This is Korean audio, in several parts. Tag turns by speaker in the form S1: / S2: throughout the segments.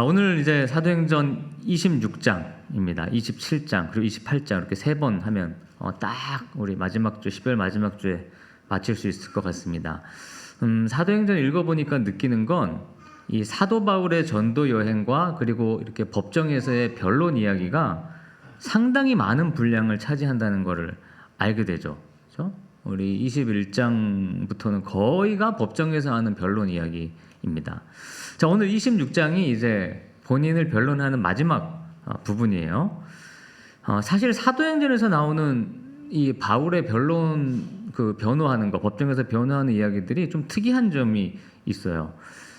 S1: 오늘 이제 사도행전 26장입니다. 27장 그리고 28장 이렇게 세 번 하면 딱 우리 마지막 주 12월 마지막 주에 마칠 수 있을 것 같습니다. 사도행전 읽어보니까 느끼는 건 이 사도 바울의 전도 여행과 그리고 이렇게 법정에서의 변론 이야기가 상당히 많은 분량을 차지한다는 것을 알게 되죠. 그렇죠? 우리 21장부터는 거의가 법정에서 하는 변론 이야기입니다. 자, 오늘 26장이 이제 본인을 변론하는 마지막 부분이에요. 사실 사도행전에서 나오는 이 바울의 변론 변호하는 거, 법정에서 변호하는 이야기들이 좀 특이한 점이 있어요.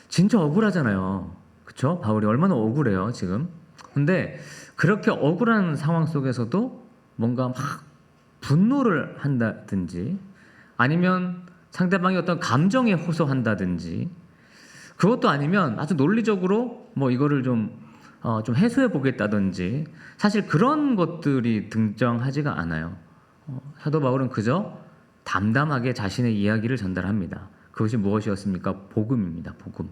S1: 진짜 억울하잖아요. 그렇죠? 바울이 얼마나 억울해요, 지금. 근데 그렇게 억울한 상황 속에서도 뭔가 막 분노를 한다든지 아니면 상대방이 어떤 감정에 호소한다든지 그것도 아니면 아주 논리적으로 뭐 이거를 좀 해소해 보겠다든지 사실 그런 것들이 등장하지가 않아요. 사도 바울은 그저 담담하게 자신의 이야기를 전달합니다. 그것이 무엇이었습니까? 복음입니다. 복음.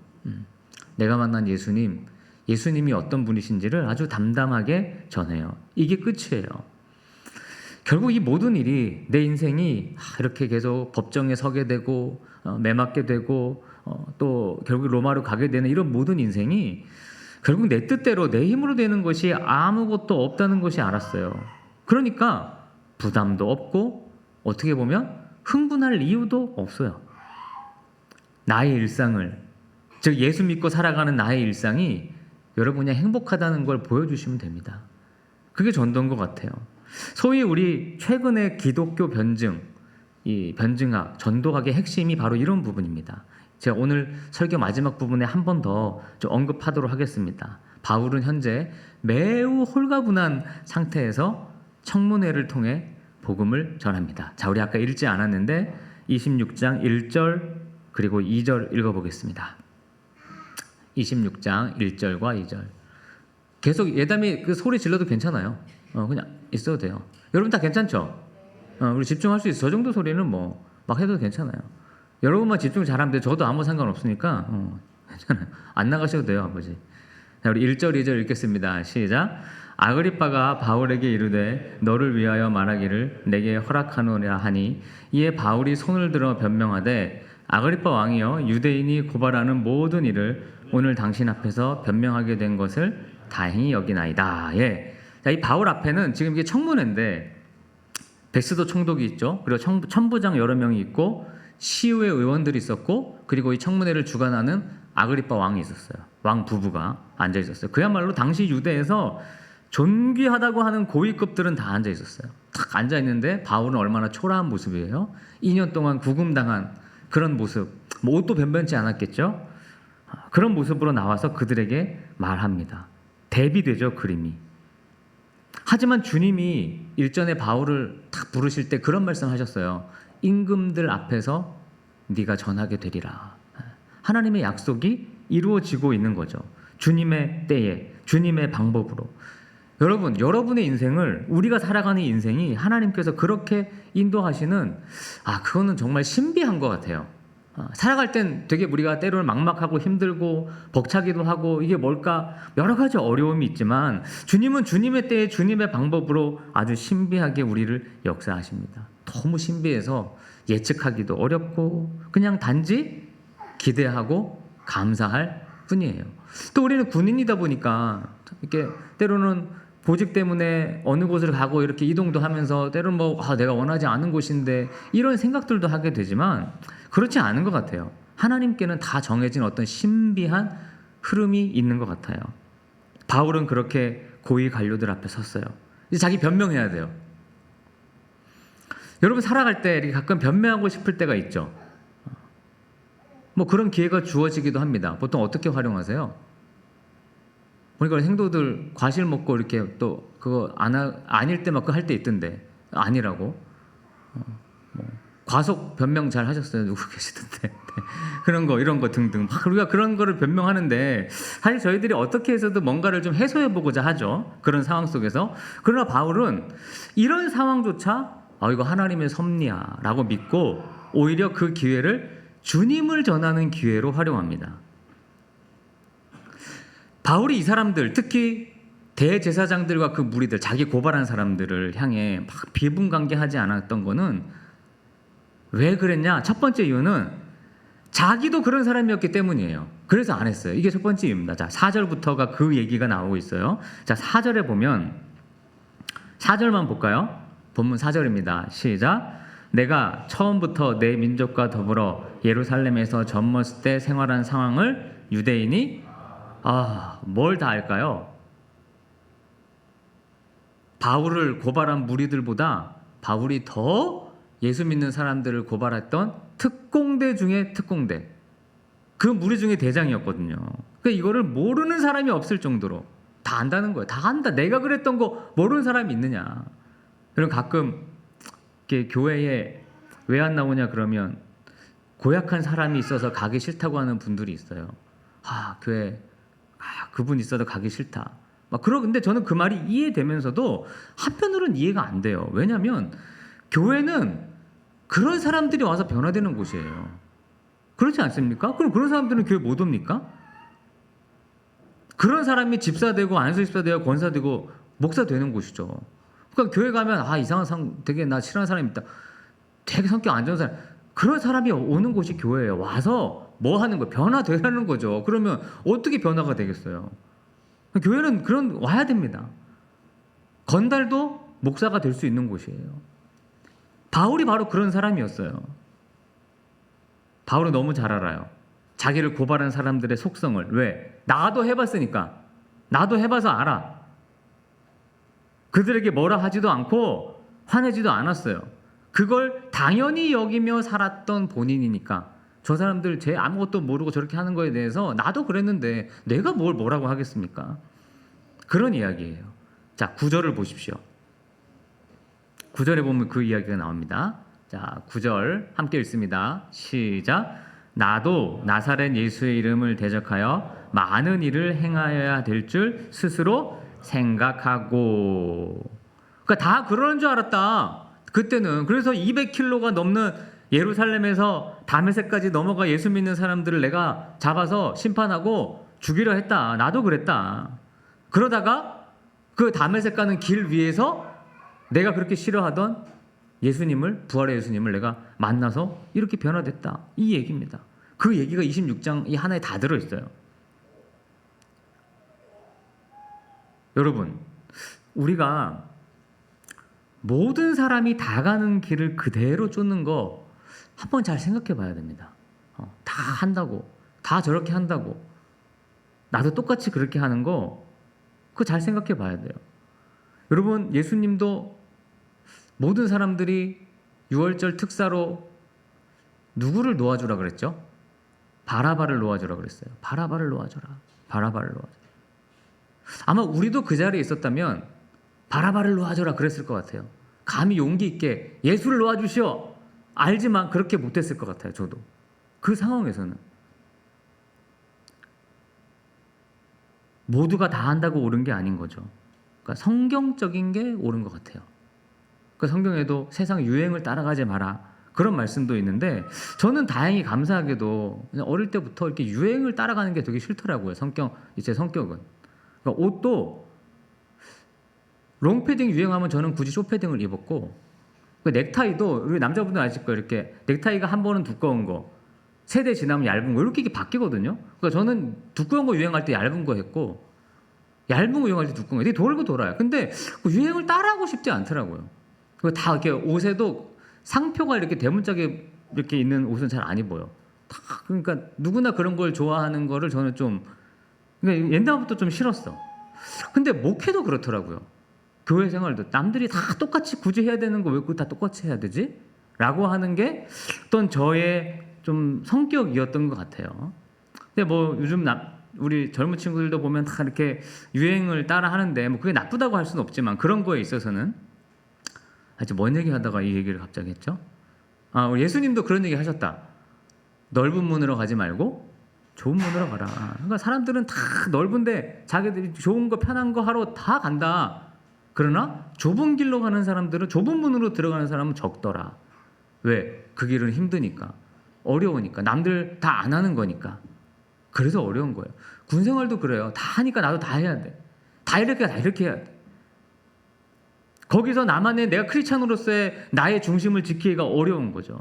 S1: 내가 만난 예수님이 어떤 분이신지를 아주 담담하게 전해요. 이게 끝이에요. 결국 이 모든 일이 내 인생이 이렇게 계속 법정에 서게 되고 매맞게 되고 또 결국 로마로 가게 되는 이런 모든 인생이 결국 내 뜻대로 내 힘으로 되는 것이 아무것도 없다는 것이 알았어요. 그러니까 부담도 없고 어떻게 보면 흥분할 이유도 없어요. 나의 일상을, 즉 예수 믿고 살아가는 나의 일상이 여러분이 행복하다는 걸 보여주시면 됩니다. 그게 전도인 것 같아요. 소위 우리 최근의 기독교 변증, 이 변증학, 전도학의 핵심이 바로 이런 부분입니다. 제가 오늘 설교 마지막 부분에 한 번 더 좀 언급하도록 하겠습니다. 바울은 현재 매우 홀가분한 상태에서 청문회를 통해 복음을 전합니다. 자, 우리 아까 읽지 않았는데 26장 1절 그리고 2절 읽어보겠습니다. 26장 1절과 2절. 계속 예담이 그 소리 질러도 괜찮아요. 그냥 있어도 돼요. 여러분 다 괜찮죠? 우리 집중할 수 있어. 저 정도 소리는 뭐 막 해도 괜찮아요. 여러분만 집중 잘하면 돼요. 저도 아무 상관없으니까 괜찮아요. 안 나가셔도 돼요, 아버지. 자, 우리 1절, 2절 읽겠습니다. 시작. 아그리빠가 바울에게 이르되 너를 위하여 말하기를 내게 허락하노라 하니 이에 바울이 손을 들어 변명하되 아그리빠 왕이여 유대인이 고발하는 모든 일을 오늘 당신 앞에서 변명하게 된 것을 다행히 여기나이다. 예. 자, 이 바울 앞에는 지금 이게 청문회인데 베스도 총독이 있죠. 그리고 천부장 여러 명이 있고 시의회 의원들이 있었고 그리고 이 청문회를 주관하는 아그리빠 왕이 있었어요. 왕 부부가 앉아 있었어요. 그야말로 당시 유대에서 존귀하다고 하는 고위급들은 다 앉아 있었어요. 딱 앉아 있는데 바울은 얼마나 초라한 모습이에요. 2년 동안 구금당한 그런 모습, 뭐 옷도 변변치 않았겠죠. 그런 모습으로 나와서 그들에게 말합니다. 대비되죠, 그림이. 하지만 주님이 일전에 바울을 딱 부르실 때 그런 말씀하셨어요. 임금들 앞에서 네가 전하게 되리라. 하나님의 약속이 이루어지고 있는 거죠. 주님의 때에, 주님의 방법으로. 여러분, 여러분의 인생을, 우리가 살아가는 인생이 하나님께서 그렇게 인도하시는, 그거는 정말 신비한 것 같아요. 살아갈 땐 되게 우리가 때로는 막막하고 힘들고 벅차기도 하고 이게 뭘까 여러 가지 어려움이 있지만 주님은 주님의 때에 주님의 방법으로 아주 신비하게 우리를 역사하십니다. 너무 신비해서 예측하기도 어렵고 그냥 단지 기대하고 감사할 뿐이에요. 또 우리는 군인이다 보니까 이렇게 때로는 보직 때문에 어느 곳을 가고 이렇게 이동도 하면서 때로는 내가 원하지 않은 곳인데 이런 생각들도 하게 되지만 그렇지 않은 것 같아요. 하나님께는 다 정해진 어떤 신비한 흐름이 있는 것 같아요. 바울은 그렇게 고위 관료들 앞에 섰어요. 이제 자기 변명해야 돼요. 여러분 살아갈 때 이렇게 가끔 변명하고 싶을 때가 있죠. 뭐 그런 기회가 주어지기도 합니다. 보통 어떻게 활용하세요? 보니까 행도들 과실 먹고 이렇게 또 그거 아닐 때 막 그거 할 때 있던데 아니라고 과속 변명 잘 하셨어요? 누구 계시던데 그런 거 이런 거 등등 막 우리가 그런 거를 변명하는데 사실 저희들이 어떻게 해서도 뭔가를 좀 해소해 보고자 하죠. 그런 상황 속에서. 그러나 바울은 이런 상황조차 이거 하나님의 섭리야라고 믿고 오히려 그 기회를 주님을 전하는 기회로 활용합니다. 바울이 이 사람들, 특히 대제사장들과 그 무리들, 자기 고발한 사람들을 향해 막 비분관계하지 않았던 거는 왜 그랬냐? 첫 번째 이유는 자기도 그런 사람이었기 때문이에요. 그래서 안 했어요. 이게 첫 번째 이유입니다. 자, 4절부터가 그 얘기가 나오고 있어요. 자, 4절에 보면 4절만 볼까요? 본문 4절입니다. 시작. 내가 처음부터 내 민족과 더불어 예루살렘에서 젊었을 때 생활한 상황을 유대인이 뭘 다 알까요? 바울을 고발한 무리들보다 바울이 더 예수 믿는 사람들을 고발했던 특공대 중에 특공대, 그 무리 중에 대장이었거든요. 그러니까 이거를 모르는 사람이 없을 정도로 다 안다는 거예요. 다 안다. 내가 그랬던 거 모르는 사람이 있느냐. 그럼 가끔 이렇게 교회에 왜 안 나오냐 그러면 고약한 사람이 있어서 가기 싫다고 하는 분들이 있어요. 교회 그분 있어도 가기 싫다. 근데 저는 그 말이 이해되면서도 한편으로는 이해가 안 돼요. 왜냐하면 교회는 그런 사람들이 와서 변화되는 곳이에요. 그렇지 않습니까? 그럼 그런 사람들은 교회 못 옵니까? 그런 사람이 집사되고 안수 집사되고 권사되고 목사 되는 곳이죠. 그러니까 교회 가면 이상한 사람, 되게 나 싫어하는 사람이 있다. 되게 성격 안 좋은 사람. 그런 사람이 오는 곳이 교회예요. 와서 뭐 하는 거예요? 변화되라는 거죠. 그러면 어떻게 변화가 되겠어요? 교회는 와야 됩니다. 건달도 목사가 될 수 있는 곳이에요. 바울이 바로 그런 사람이었어요. 바울은 너무 잘 알아요. 자기를 고발한 사람들의 속성을. 왜? 나도 해봤으니까. 나도 해봐서 알아. 그들에게 뭐라 하지도 않고 화내지도 않았어요. 그걸 당연히 여기며 살았던 본인이니까. 저 사람들 제 아무것도 모르고 저렇게 하는 거에 대해서 나도 그랬는데 내가 뭐라고 하겠습니까? 그런 이야기예요. 자, 9절을 보십시오. 9절에 보면 그 이야기가 나옵니다. 자, 9절 함께 읽습니다. 시작. 나도 나사렛 예수의 이름을 대적하여 많은 일을 행하여야 될 줄 스스로 생각하고. 그러니까 다 그러는 줄 알았다. 그때는. 그래서 200km가 넘는 예루살렘에서 다메섹까지 넘어가 예수 믿는 사람들을 내가 잡아서 심판하고 죽이려 했다. 나도 그랬다. 그러다가 그 다메섹 가는 길 위에서 내가 그렇게 싫어하던 예수님을, 부활의 예수님을 내가 만나서 이렇게 변화됐다. 이 얘기입니다. 그 얘기가 26장 이 하나에 다 들어있어요. 여러분, 우리가 모든 사람이 다 가는 길을 그대로 쫓는 거 한번 잘 생각해 봐야 됩니다. 다 한다고, 다 저렇게 한다고, 나도 똑같이 그렇게 하는 거 그거 잘 생각해 봐야 돼요. 여러분, 예수님도 모든 사람들이 6월절 특사로 누구를 놓아주라 그랬죠? 바라바를 놓아주라 그랬어요. 바라바를 놓아줘라. 바라바를 놓아줘라. 아마 우리도 그 자리에 있었다면 바라바를 놓아줘라 그랬을 것 같아요. 감히 용기 있게 예수를 놓아주시오. 알지만 그렇게 못했을 것 같아요. 저도. 그 상황에서는. 모두가 다 한다고 옳은 게 아닌 거죠. 그러니까 성경적인 게 옳은 것 같아요. 그 성경에도 세상 유행을 따라가지 마라. 그런 말씀도 있는데 저는 다행히 감사하게도 그냥 어릴 때부터 이렇게 유행을 따라가는 게 되게 싫더라고요. 제 성격은. 그러니까 옷도 롱패딩 유행하면 저는 굳이 숏패딩을 입었고, 그 넥타이도 우리 남자분들 아실 거예요. 이렇게 넥타이가 한 번은 두꺼운 거, 세대 지나면 얇은 거 이렇게 바뀌거든요. 그러니까 저는 두꺼운 거 유행할 때 얇은 거 했고, 얇은 거 유행할 때 두꺼운 거. 되게 돌고 돌아요. 근데 그 유행을 따라하고 싶지 않더라고요. 그리고 다 이렇게 옷에도 상표가 이렇게 대문짝에 이렇게 있는 옷은 잘 안 입어요. 다 그러니까 누구나 그런 걸 좋아하는 거를 저는 좀 그러니까 옛날부터 좀 싫었어. 근데 목회도 그렇더라고요. 교회 생활도 남들이 다 똑같이 굳이 해야 되는 거 왜 그거 다 똑같이 해야 되지? 라고 하는 게 어떤 저의 좀 성격이었던 것 같아요. 근데 뭐 요즘 우리 젊은 친구들도 보면 다 이렇게 유행을 따라 하는데 뭐 그게 나쁘다고 할 수는 없지만 그런 거에 있어서는 아주 뭔 얘기 하다가 이 얘기를 갑자기 했죠? 우리 예수님도 그런 얘기 하셨다. 넓은 문으로 가지 말고 좁은 문으로 가라. 그러니까 사람들은 다 넓은데 자기들이 좋은 거 편한 거 하러 다 간다. 그러나 좁은 길로 가는 사람들은 좁은 문으로 들어가는 사람은 적더라. 왜? 그 길은 힘드니까. 어려우니까. 남들 다 안 하는 거니까. 그래서 어려운 거예요. 군 생활도 그래요. 다 하니까 나도 다 해야 돼. 다 이렇게 해야 돼. 거기서 나만의 내가 크리스찬으로서의 나의 중심을 지키기가 어려운 거죠.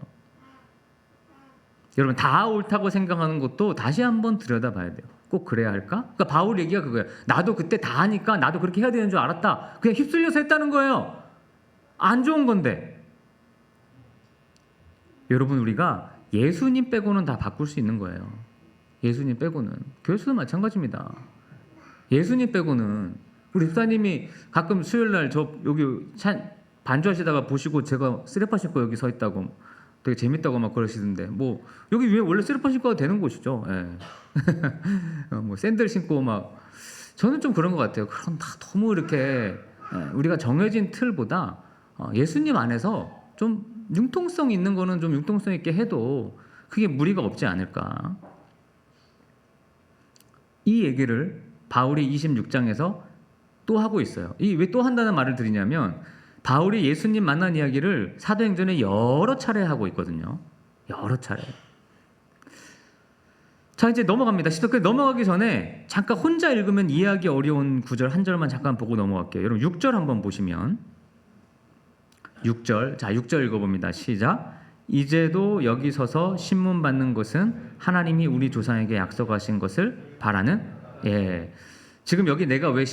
S1: 여러분, 다 옳다고 생각하는 것도 다시 한번 들여다봐야 돼요. 꼭 그래야 할까? 그러니까 바울 얘기가 그거예요. 나도 그때 다 하니까 나도 그렇게 해야 되는 줄 알았다. 그냥 휩쓸려서 했다는 거예요. 안 좋은 건데. 여러분, 우리가 예수님 빼고는 다 바꿀 수 있는 거예요. 예수님 빼고는. 교회에서도 마찬가지입니다. 예수님 빼고는. 우리 집사님이 가끔 수요일날 저 여기 반주하시다가 보시고 제가 쓰레빠 신고 여기 서 있다고 되게 재밌다고 막 그러시던데, 뭐 여기 위에 원래 쓰레빠 신고 가도 되는 곳이죠. 예. 뭐 샌들 신고 막, 저는 좀 그런 것 같아요. 그럼 다 너무 이렇게 우리가 정해진 틀보다 예수님 안에서 좀 융통성 있는 거는 좀 융통성 있게 해도 그게 무리가 없지 않을까. 이 얘기를 바울이 26장에서 또 하고 있어요. 이 왜 또 한다는 말을 드리냐면, 바울이 예수님 만난 이야기를 사도행전에 여러 차례 하고 있거든요. 여러 차례. 자, 이제 넘어갑니다. 넘어가기 전에 잠깐 혼자 읽으면 이해하기 어려운 구절 한 절만 잠깐 보고 넘어갈게요. 여러분 6절 한번 보시면, 6절, 자 6절 읽어봅니다. 시작. 이제도 여기 서서 신문 받는 것은 하나님이 우리 조상에게 약속하신 것을 바라는, 지금 여기 내가 왜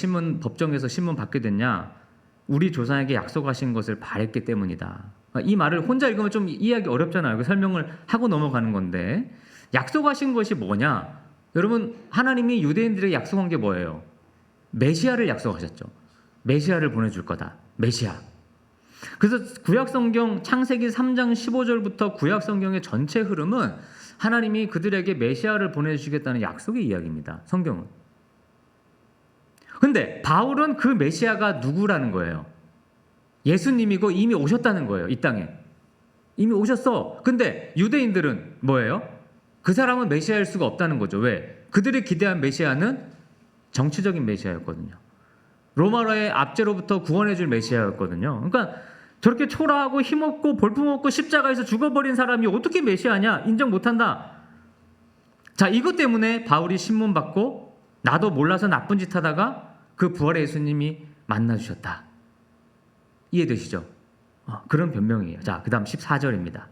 S1: 법정에서 신문 받게 됐냐? 우리 조상에게 약속하신 것을 바랬기 때문이다. 이 말을 혼자 읽으면 좀 이해하기 어렵잖아요. 설명을 하고 넘어가는 건데, 약속하신 것이 뭐냐? 여러분, 하나님이 유대인들에게 약속한 게 뭐예요? 메시아를 약속하셨죠. 메시아를 보내줄 거다. 메시아. 그래서 구약성경 창세기 3장 15절부터 구약성경의 전체 흐름은 하나님이 그들에게 메시아를 보내주시겠다는 약속의 이야기입니다. 성경은. 근데 바울은 그 메시아가 누구라는 거예요? 예수님이고 이미 오셨다는 거예요. 이 땅에. 이미 오셨어. 근데 유대인들은 뭐예요? 그 사람은 메시아일 수가 없다는 거죠. 왜? 그들이 기대한 메시아는 정치적인 메시아였거든요. 로마로의 압제로부터 구원해 줄 메시아였거든요. 그러니까 저렇게 초라하고 힘없고 볼품없고 십자가에서 죽어버린 사람이 어떻게 메시아냐? 인정 못한다. 자, 이것 때문에 바울이 신문 받고 나도 몰라서 나쁜 짓 하다가 그 부활의 예수님이 만나주셨다. 이해되시죠? 그런 변명이에요. 자, 그 다음 14절입니다.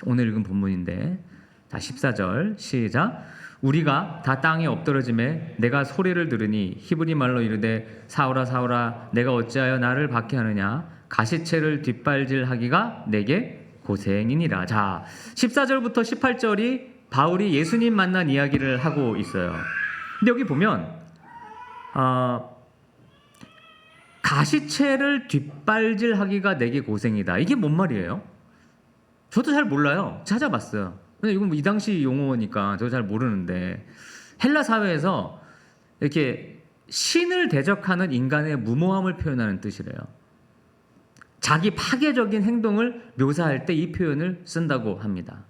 S1: 오늘 읽은 본문인데, 자 14절 시작. 우리가 다 땅에 엎드러짐에 내가 소리를 들으니 히브리 말로 이르되 사울아 사울아 내가 어찌하여 나를 박해하느냐? 가시채를 뒷발질하기가 내게 고생이니라. 자, 14절부터 18절이 바울이 예수님 만난 이야기를 하고 있어요. 근데 여기 보면 가시채를 뒷발질하기가 내게 고생이다. 이게 뭔 말이에요? 저도 잘 몰라요. 찾아봤어요. 근데 이건 이 당시 용어니까 저도 잘 모르는데, 헬라 사회에서 이렇게 신을 대적하는 인간의 무모함을 표현하는 뜻이래요. 자기 파괴적인 행동을 묘사할 때 이 표현을 쓴다고 합니다.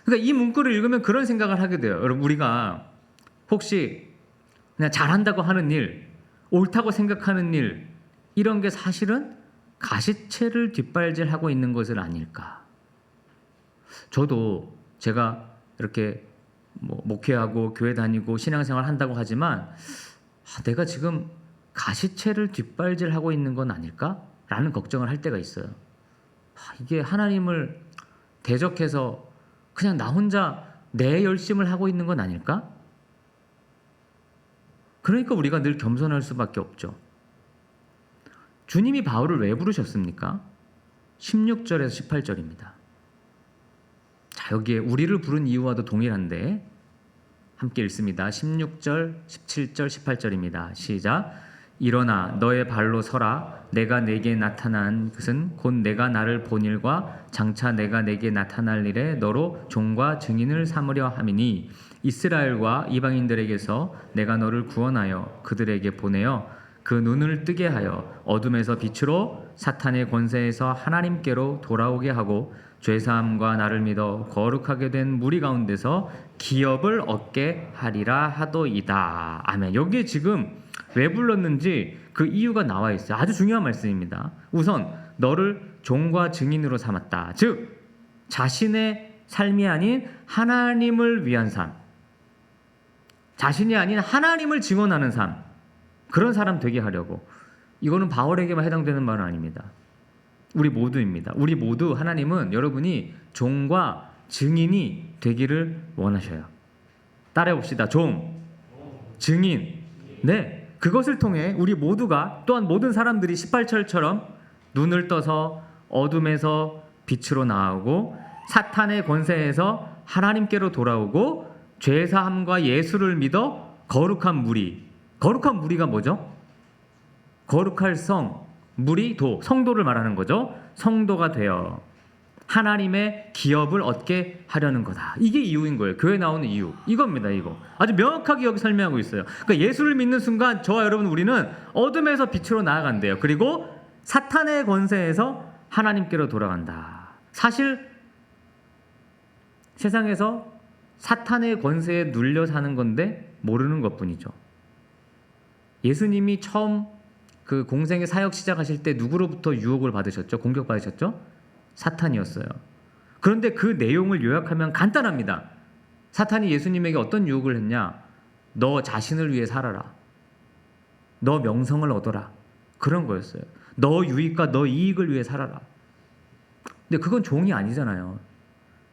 S1: 그러니까 이 문구를 읽으면 그런 생각을 하게 돼요. 여러분, 우리가 혹시 그냥 잘한다고 하는 일, 옳다고 생각하는 일, 이런 게 사실은 가시채를 뒷발질하고 있는 것은 아닐까. 저도 제가 이렇게 목회하고 교회 다니고 신앙생활 한다고 하지만 내가 지금 가시채를 뒷발질하고 있는 건 아닐까라는 걱정을 할 때가 있어요. 이게 하나님을 대적해서 그냥 나 혼자 내 열심을 하고 있는 건 아닐까? 그러니까 우리가 늘 겸손할 수밖에 없죠. 주님이 바울을 왜 부르셨습니까? 16절에서 18절입니다. 자, 여기에 우리를 부른 이유와도 동일한데 함께 읽습니다. 16절, 17절, 18절입니다. 시작. 일어나 너의 발로 서라. 내가 내게 나타난 것은 곧 내가 나를 본 일과 장차 내가 내게 나타날 일에 너로 종과 증인을 삼으려 함이니 이스라엘과 이방인들에게서 내가 너를 구원하여 그들에게 보내어 그 눈을 뜨게 하여 어둠에서 빛으로 사탄의 권세에서 하나님께로 돌아오게 하고 죄사함과 나를 믿어 거룩하게 된 무리 가운데서 기업을 얻게 하리라 하도이다. 아멘. 여기에 지금 왜 불렀는지 그 이유가 나와 있어요. 아주 중요한 말씀입니다. 우선 너를 종과 증인으로 삼았다. 즉 자신의 삶이 아닌 하나님을 위한 삶, 자신이 아닌 하나님을 증언하는 삶, 그런 사람 되게 하려고. 이거는 바울에게만 해당되는 말은 아닙니다. 우리 모두입니다. 우리 모두 하나님은 여러분이 종과 증인이 되기를 원하셔요. 따라해 봅시다. 종, 증인. 네, 그것을 통해 우리 모두가, 또한 모든 사람들이 18절처럼 눈을 떠서 어둠에서 빛으로 나오고 사탄의 권세에서 하나님께로 돌아오고 죄사함과 예수를 믿어 거룩한 무리. 거룩한 무리가 뭐죠? 거룩할 성, 무리, 도, 성도를 말하는 거죠. 성도가 되어 하나님의 기업을 얻게 하려는 거다. 이게 이유인 거예요. 교회 나오는 이유. 이겁니다. 이거. 아주 명확하게 여기 설명하고 있어요. 그러니까 예수를 믿는 순간 저와 여러분 우리는 어둠에서 빛으로 나아간대요. 그리고 사탄의 권세에서 하나님께로 돌아간다. 사실 세상에서 사탄의 권세에 눌려 사는 건데 모르는 것뿐이죠. 예수님이 처음 그 공생의 사역 시작하실 때 누구로부터 유혹을 받으셨죠? 공격받으셨죠? 사탄이었어요. 그런데 그 내용을 요약하면 간단합니다. 사탄이 예수님에게 어떤 유혹을 했냐? 너 자신을 위해 살아라. 너 명성을 얻어라. 그런 거였어요. 너 유익과 너 이익을 위해 살아라. 근데 그건 종이 아니잖아요.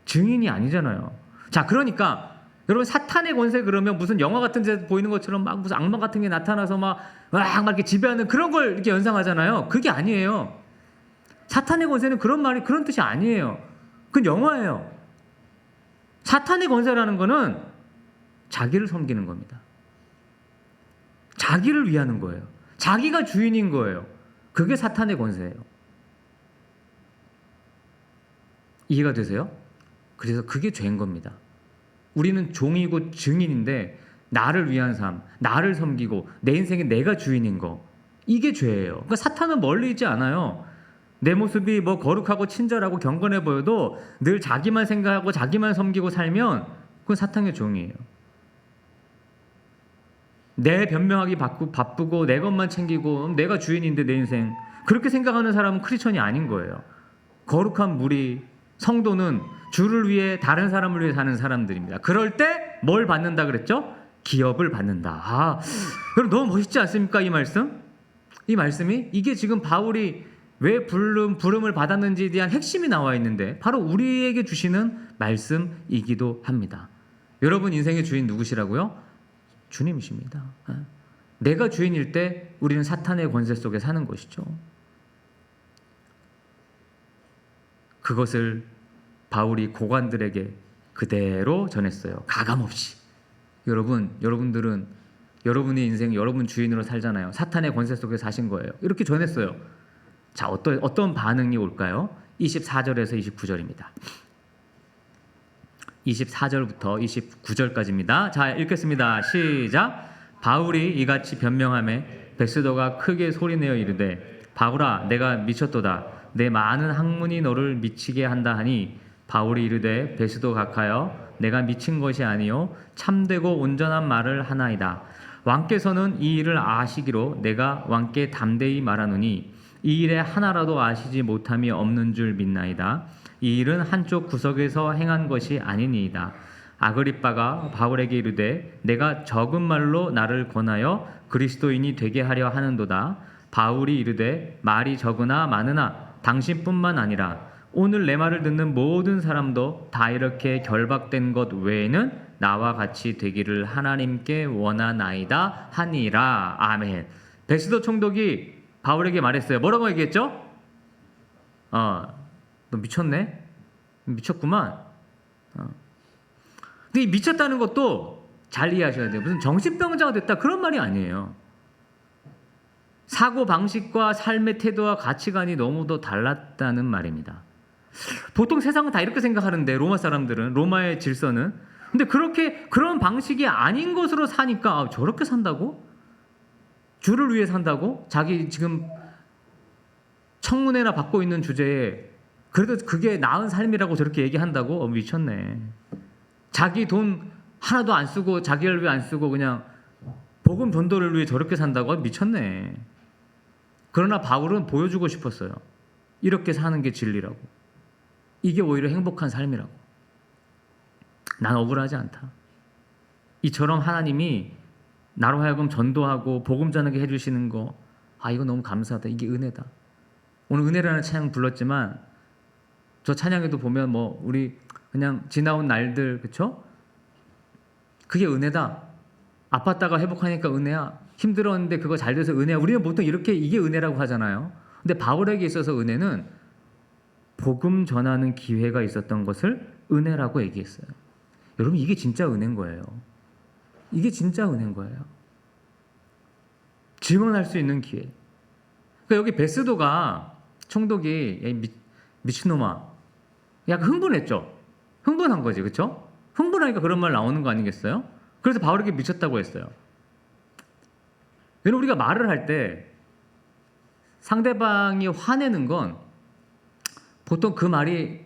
S1: 증인이 아니잖아요. 자, 그러니까 여러분 사탄의 권세 그러면 무슨 영화 같은 데 보이는 것처럼 막 무슨 악마 같은 게 나타나서 막 이렇게 지배하는 그런 걸 이렇게 연상하잖아요. 그게 아니에요. 사탄의 권세는 그런 뜻이 아니에요. 그건 영화예요. 사탄의 권세라는 거는 자기를 섬기는 겁니다. 자기를 위하는 거예요. 자기가 주인인 거예요. 그게 사탄의 권세예요. 이해가 되세요? 그래서 그게 죄인 겁니다. 우리는 종이고 증인인데 나를 위한 삶, 나를 섬기고 내 인생에 내가 주인인 거, 이게 죄예요. 그러니까 사탄은 멀리 있지 않아요. 내 모습이 뭐 거룩하고 친절하고 경건해 보여도 늘 자기만 생각하고 자기만 섬기고 살면 그건 사탄의 종이에요. 내 변명하기 바쁘고 내 것만 챙기고 내가 주인인데 내 인생, 그렇게 생각하는 사람은 크리스천이 아닌 거예요. 거룩한 무리, 성도는 주를 위해 다른 사람을 위해 사는 사람들입니다. 그럴 때 뭘 받는다 그랬죠? 기업을 받는다. 여러분 너무 멋있지 않습니까? 이 말씀? 이 말씀이 이게 지금 바울이 왜 부름을 받았는지에 대한 핵심이 나와 있는데 바로 우리에게 주시는 말씀이기도 합니다. 여러분 인생의 주인 누구시라고요? 주님이십니다. 내가 주인일 때 우리는 사탄의 권세 속에 사는 것이죠. 그것을 바울이 고관들에게 그대로 전했어요. 가감없이. 여러분들은 여러분의 인생 여러분 주인으로 살잖아요. 사탄의 권세 속에 사신 거예요. 이렇게 전했어요. 자, 어떤 반응이 올까요? 24절에서 29절입니다. 24절부터 29절까지입니다. 자, 읽겠습니다. 시작. 바울이 이같이 변명하매 베스도가 크게 소리내어 이르되 바울아 내가 미쳤도다. 내 많은 학문이 너를 미치게 한다 하니 바울이 이르되 베스도 각하여 내가 미친 것이 아니요 참되고 온전한 말을 하나이다. 왕께서는 이 일을 아시기로 내가 왕께 담대히 말하노니 이 일에 하나라도 아시지 못함이 없는 줄 믿나이다. 이 일은 한쪽 구석에서 행한 것이 아니니이다. 아그리빠가 바울에게 이르되 내가 적은 말로 나를 권하여 그리스도인이 되게 하려 하는도다. 바울이 이르되 말이 적으나 많으나 당신뿐만 아니라 오늘 내 말을 듣는 모든 사람도 다 이렇게 결박된 것 외에는 나와 같이 되기를 하나님께 원하나이다 하니라. 아멘. 베스도 총독이 바울에게 말했어요. 뭐라고 얘기했죠? 너 미쳤네? 미쳤구만. 근데 이 미쳤다는 것도 잘 이해하셔야 돼요. 무슨 정신병자가 됐다 그런 말이 아니에요. 사고 방식과 삶의 태도와 가치관이 너무도 달랐다는 말입니다. 보통 세상은 다 이렇게 생각하는데 로마 사람들은, 로마의 질서는, 근데 그런 방식이 아닌 것으로 사니까 저렇게 산다고? 주를 위해 산다고? 자기 지금 청문회나 받고 있는 주제에 그래도 그게 나은 삶이라고 저렇게 얘기한다고? 미쳤네. 자기 돈 하나도 안 쓰고 자기를 위해 안 쓰고 그냥 복음 전도를 위해 저렇게 산다고? 미쳤네. 그러나 바울은 보여주고 싶었어요. 이렇게 사는 게 진리라고. 이게 오히려 행복한 삶이라고. 난 억울하지 않다. 이처럼 하나님이 나로 하여금 전도하고 복음 전하게 해주시는 거, 이거 너무 감사하다. 이게 은혜다. 오늘 은혜라는 찬양 불렀지만 저 찬양에도 보면 뭐 우리 그냥 지나온 날들, 그쵸? 그게 은혜다. 아팠다가 회복하니까 은혜야. 힘들었는데 그거 잘 돼서 은혜야. 우리는 보통 이렇게 이게 은혜라고 하잖아요. 근데 바울에게 있어서 은혜는 복음 전하는 기회가 있었던 것을 은혜라고 얘기했어요. 여러분, 이게 진짜 은혜인 거예요. 이게 진짜 은혜인 거예요. 증언할 수 있는 기회. 그러니까 여기 베스도가 총독이 미친놈아, 약간 흥분했죠. 흥분한 거지, 그렇죠? 흥분하니까 그런 말 나오는 거 아니겠어요? 그래서 바울에게 미쳤다고 했어요. 여러분, 우리가 말을 할 때 상대방이 화내는 건 보통 그 말이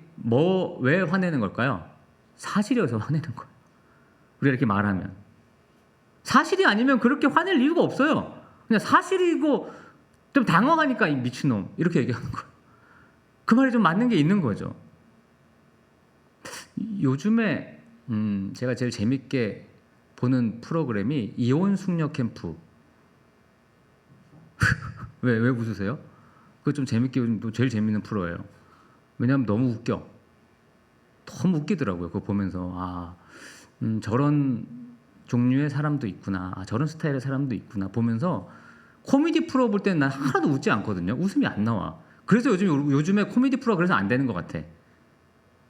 S1: 왜 화내는 걸까요? 사실이어서 화내는 거예요. 우리가 이렇게 말하면 사실이 아니면 그렇게 화낼 이유가 없어요. 그냥 사실이고 좀 당황하니까 이 미친놈 이렇게 얘기하는 거예요. 그 말이 좀 맞는 게 있는 거죠. 요즘에 제가 제일 재밌게 보는 프로그램이 이혼 숙녀 캠프. 왜 웃으세요? 그거 좀 재밌게, 제일 재밌는 프로예요. 왜냐하면 너무 웃겨. 너무 웃기더라고요. 그거 보면서 저런 종류의 사람도 있구나. 저런 스타일의 사람도 있구나. 보면서 코미디 프로 볼 때는 난 하나도 웃지 않거든요. 웃음이 안 나와. 그래서 요즘에 코미디 프로가 그래서 안 되는 것 같아.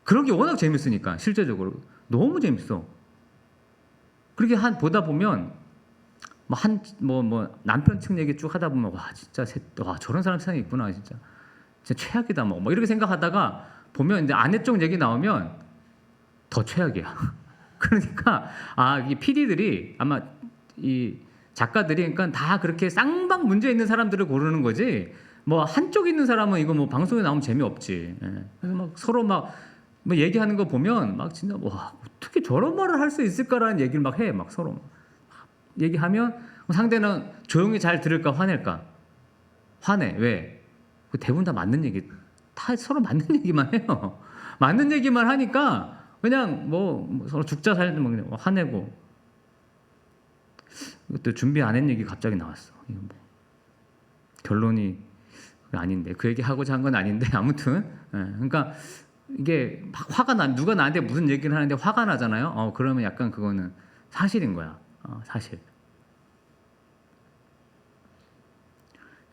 S1: 그런 게 워낙 재밌으니까 실제적으로 너무 재밌어. 그렇게 보다 보면 남편 측 얘기 쭉 하다 보면 진짜 저런 사람 세상에 있구나. 진짜 최악이다 뭐 이렇게 생각하다가 보면 이제 아내 쪽 얘기 나오면 더 최악이야. 그러니까 이 PD들이 아마 이 작가들이 그러니까 다 그렇게 쌍방 문제 있는 사람들을 고르는 거지. 뭐 한쪽 있는 사람은 이거 뭐 방송에 나오면 재미없지. 그래서 막 서로 뭐 얘기하는 거 보면 막 진짜 어떻게 저런 말을 할 수 있을까라는 얘기를 막 해. 막 서로 얘기하면 상대는 조용히 잘 들을까 화낼까? 화내. 왜? 대부분 다 맞는 얘기. 다 서로 맞는 얘기만 해요. 맞는 얘기만 하니까 그냥 서로 죽자 살자 그냥 화내고. 그때 준비 안 한 얘기 갑자기 나왔어. 이거 결론이 아닌데 그 얘기 하고자 한 건 아닌데 아무튼 그러니까 이게 막 화가 누가 나한테 무슨 얘기를 하는데 화가 나잖아요. 그러면 약간 그거는 사실인 거야. 사실.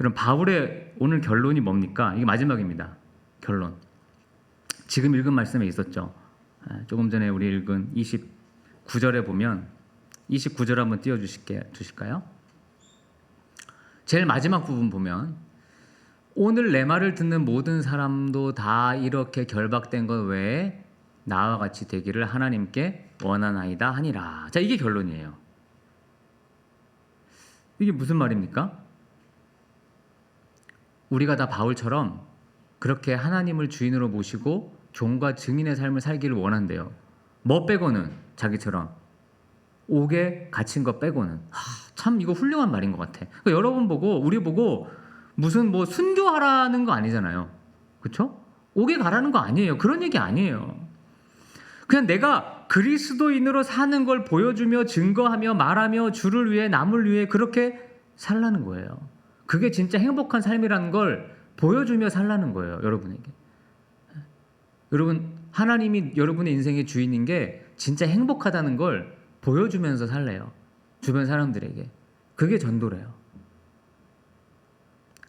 S1: 여러분, 바울의 오늘 결론이 뭡니까? 이게 마지막입니다. 결론. 지금 읽은 말씀에 있었죠. 조금 전에 우리 읽은 29절에 보면 29절 한번 띄워주실까요? 제일 마지막 부분 보면 오늘 내 말을 듣는 모든 사람도 다 이렇게 결박된 것 외에 나와 같이 되기를 하나님께 원하나이다 하니라. 자, 이게 결론이에요. 이게 무슨 말입니까? 우리가 다 바울처럼 그렇게 하나님을 주인으로 모시고 종과 증인의 삶을 살기를 원한대요. 뭐 빼고는 자기처럼 옥에 갇힌 것 빼고는. 참 이거 훌륭한 말인 것 같아. 그러니까 여러분 보고 우리 보고 무슨 순교하라는 거 아니잖아요. 그렇죠? 옥에 가라는 거 아니에요. 그런 얘기 아니에요. 그냥 내가 그리스도인으로 사는 걸 보여주며 증거하며 말하며 주를 위해 남을 위해 그렇게 살라는 거예요. 그게 진짜 행복한 삶이라는 걸 보여주며 살라는 거예요. 여러분에게. 여러분, 하나님이 여러분의 인생의 주인인 게 진짜 행복하다는 걸 보여주면서 살래요. 주변 사람들에게. 그게 전도래요.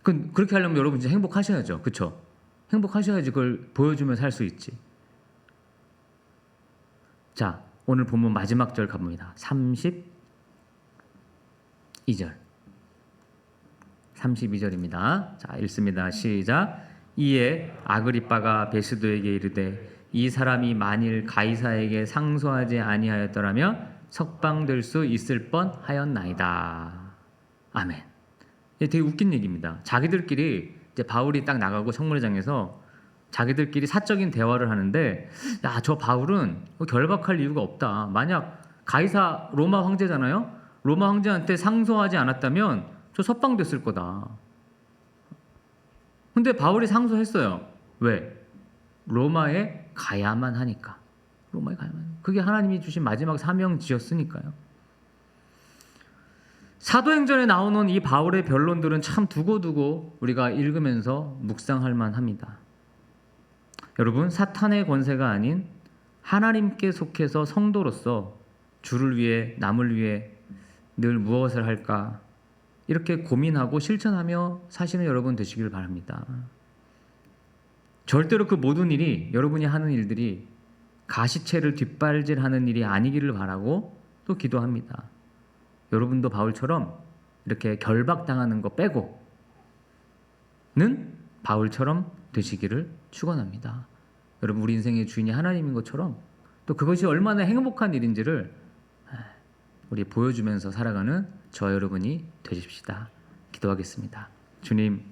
S1: 그렇게 하려면 여러분 진짜 행복하셔야죠. 그렇죠? 행복하셔야지 그걸 보여주며 살 수 있지. 자, 오늘 본문 마지막 절 가봅니다. 32절. 32절입니다. 자, 읽습니다. 시작. 이에 아그리빠가 베스도에게 이르되 이 사람이 만일 가이사에게 상소하지 아니하였더라면 석방될 수 있을 뻔하였나이다. 아멘. 되게 웃긴 얘기입니다. 자기들끼리 이제 바울이 딱 나가고 성문회장에서 자기들끼리 사적인 대화를 하는데, 저 바울은 결박할 이유가 없다. 만약 가이사 로마 황제잖아요. 로마 황제한테 상소하지 않았다면 저 석방됐을 거다. 근데 바울이 상소했어요. 왜? 로마에 가야만 하니까. 로마에 가야만. 그게 하나님이 주신 마지막 사명지였으니까요. 사도행전에 나오는 이 바울의 변론들은 참 두고두고 우리가 읽으면서 묵상할 만합니다. 여러분, 사탄의 권세가 아닌 하나님께 속해서 성도로서 주를 위해 남을 위해 늘 무엇을 할까 이렇게 고민하고 실천하며 사시는 여러분 되시길 바랍니다. 절대로 그 모든 일이 여러분이 하는 일들이 가시채를 뒷발질하는 일이 아니기를 바라고 또 기도합니다. 여러분도 바울처럼 이렇게 결박당하는 거 빼고는 바울처럼 되시기를 축원합니다. 여러분, 우리 인생의 주인이 하나님인 것처럼 또 그것이 얼마나 행복한 일인지를 우리 보여주면서 살아가는 저와 여러분이 되십시다. 기도하겠습니다. 주님,